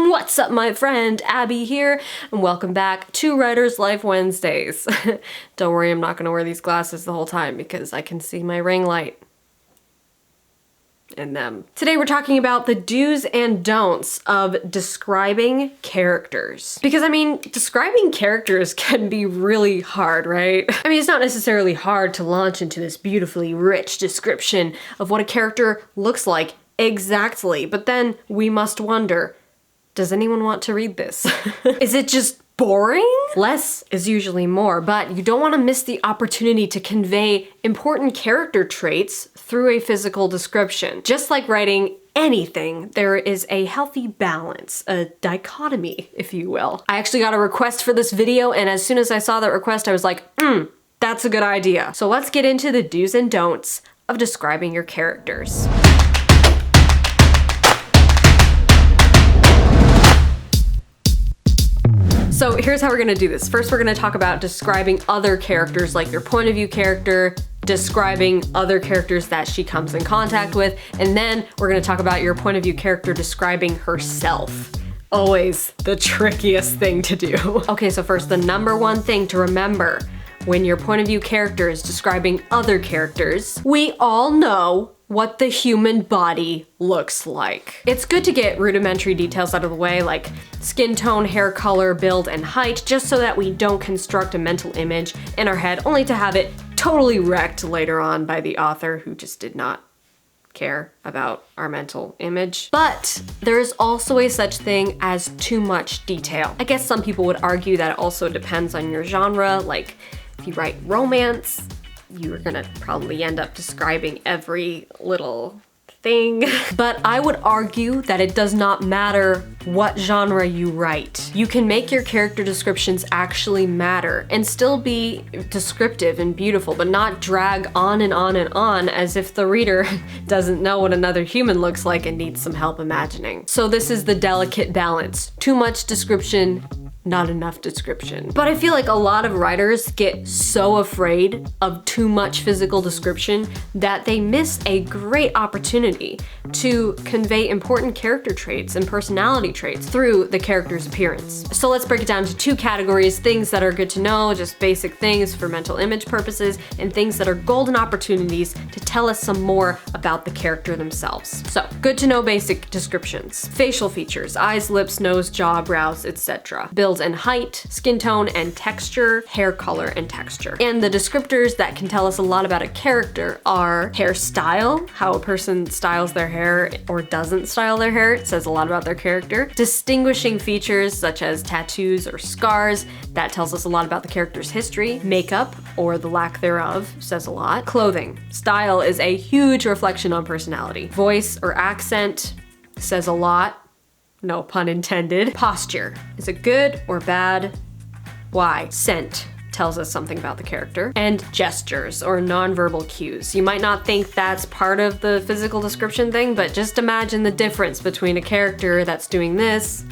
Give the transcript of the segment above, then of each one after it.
What's up, my friend? Abby here, and welcome back to Writer's Life Wednesdays. Don't worry, I'm not gonna wear these glasses the whole time because I can see my ring light in them. Today we're talking about the do's and don'ts of describing characters. Because I mean, describing characters can be really hard, right? I mean, it's not necessarily hard to launch into this beautifully rich description of what a character looks like exactly, but then we must wonder, does anyone want to read this? Is it just boring? Less is usually more, but you don't want to miss the opportunity to convey important character traits through a physical description. Just like writing anything, there is a healthy balance, a dichotomy, if you will. I actually got a request for this video, and as soon as I saw that request, I was like, that's a good idea. So let's get into the do's and don'ts of describing your characters. So here's how we're gonna do this. First, we're gonna talk about describing other characters, like your point of view character, describing other characters that she comes in contact with, and then we're gonna talk about your point of view character describing herself. Always the trickiest thing to do. Okay, so first, the number one thing to remember when your point of view character is describing other characters, we all know what the human body looks like. It's good to get rudimentary details out of the way, like skin tone, hair color, build, and height, just so that we don't construct a mental image in our head only to have it totally wrecked later on by the author who just did not care about our mental image. But there is also a such thing as too much detail. I guess some people would argue that it also depends on your genre, like if you write romance, you're gonna probably end up describing every little thing. But I would argue that it does not matter what genre you write. You can make your character descriptions actually matter and still be descriptive and beautiful, but not drag on and on and on as if the reader doesn't know what another human looks like and needs some help imagining. So this is the delicate balance. Too much description, not enough description. But I feel like a lot of writers get so afraid of too much physical description that they miss a great opportunity to convey important character traits and personality traits through the character's appearance. So let's break it down to two categories: things that are good to know, just basic things for mental image purposes, and things that are golden opportunities to tell us some more about the character themselves. So, good to know basic descriptions. Facial features: eyes, lips, nose, jaw, brows, etc. Build and height, skin tone and texture, hair color and texture. And the descriptors that can tell us a lot about a character are hairstyle, how a person styles their hair or doesn't style their hair. It says a lot about their character. Distinguishing features such as tattoos or scars, that tells us a lot about the character's history. Makeup, or the lack thereof, says a lot. Clothing. Style is a huge reflection on personality. Voice or accent says a lot. No pun intended. Posture. Is it good or bad? Why? Scent tells us something about the character. And gestures, or nonverbal cues. You might not think that's part of the physical description thing, but just imagine the difference between a character that's doing this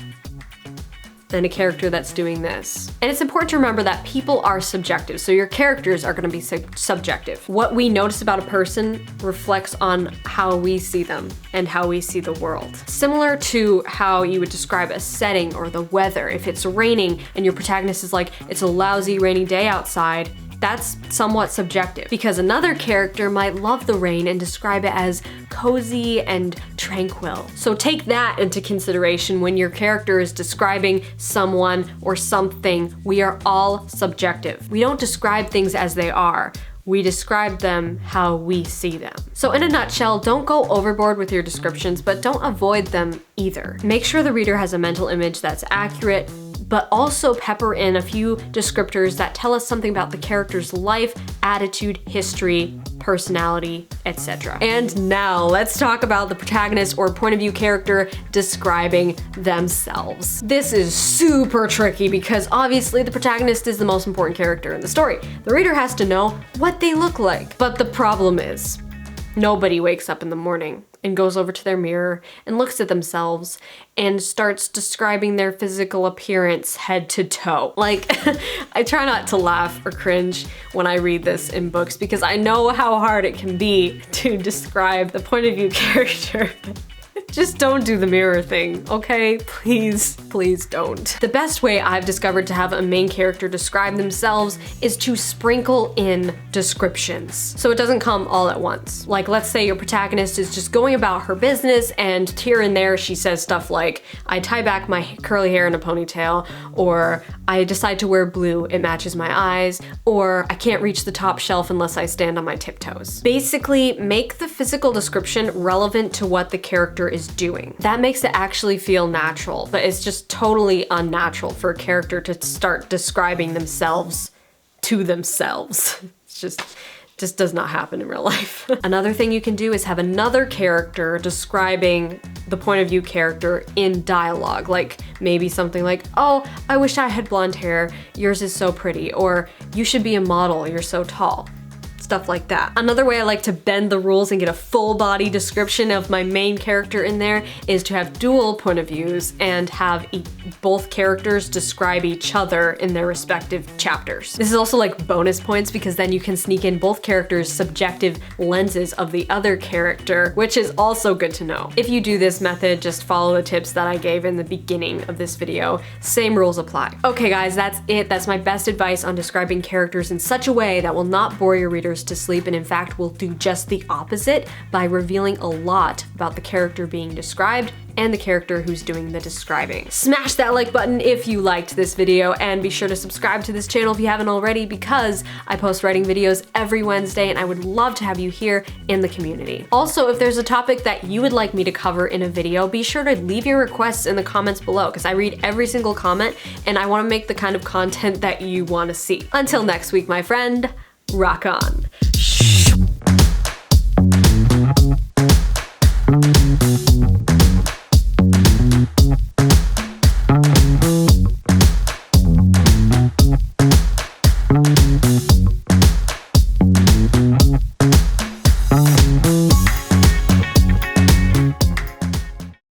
and a character that's doing this. And it's important to remember that people are subjective, so your characters are gonna be subjective. What we notice about a person reflects on how we see them and how we see the world. Similar to how you would describe a setting or the weather. If it's raining and your protagonist is like, it's a lousy rainy day outside, that's somewhat subjective, because another character might love the rain and describe it as cozy and tranquil. So take that into consideration when your character is describing someone or something. We are all subjective. We don't describe things as they are. We describe them how we see them. So in a nutshell, don't go overboard with your descriptions, but don't avoid them either. Make sure the reader has a mental image that's accurate, but also pepper in a few descriptors that tell us something about the character's life, attitude, history, personality, etc. And now let's talk about the protagonist or point of view character describing themselves. This is super tricky because obviously the protagonist is the most important character in the story. The reader has to know what they look like. But the problem is, nobody wakes up in the morning and goes over to their mirror and looks at themselves and starts describing their physical appearance head to toe. Like, I try not to laugh or cringe when I read this in books because I know how hard it can be to describe the point of view character. Just don't do the mirror thing, okay? Please, please don't. The best way I've discovered to have a main character describe themselves is to sprinkle in descriptions, so it doesn't come all at once. Like, let's say your protagonist is just going about her business, and here and there she says stuff like, I tie back my curly hair in a ponytail, or I decide to wear blue, it matches my eyes, or I can't reach the top shelf unless I stand on my tiptoes. Basically, make the physical description relevant to what the character is doing. That makes it actually feel natural, but it's just totally unnatural for a character to start describing themselves to themselves. It's just does not happen in real life. Another thing you can do is have another character describing the point of view character in dialogue. Like maybe something like, oh, I wish I had blonde hair, yours is so pretty, or you should be a model, you're so tall. Stuff like that. Another way I like to bend the rules and get a full body description of my main character in there is to have dual point of views and have both characters describe each other in their respective chapters. This is also like bonus points because then you can sneak in both characters' subjective lenses of the other character, which is also good to know. If you do this method, just follow the tips that I gave in the beginning of this video. Same rules apply. Okay guys, that's it. That's my best advice on describing characters in such a way that will not bore your readers to sleep, and in fact will do just the opposite by revealing a lot about the character being described and the character who's doing the describing. Smash that like button if you liked this video, and be sure to subscribe to this channel if you haven't already, because I post writing videos every Wednesday and I would love to have you here in the community. Also, if there's a topic that you would like me to cover in a video, be sure to leave your requests in the comments below, because I read every single comment and I want to make the kind of content that you want to see. Until next week, my friend, rock on.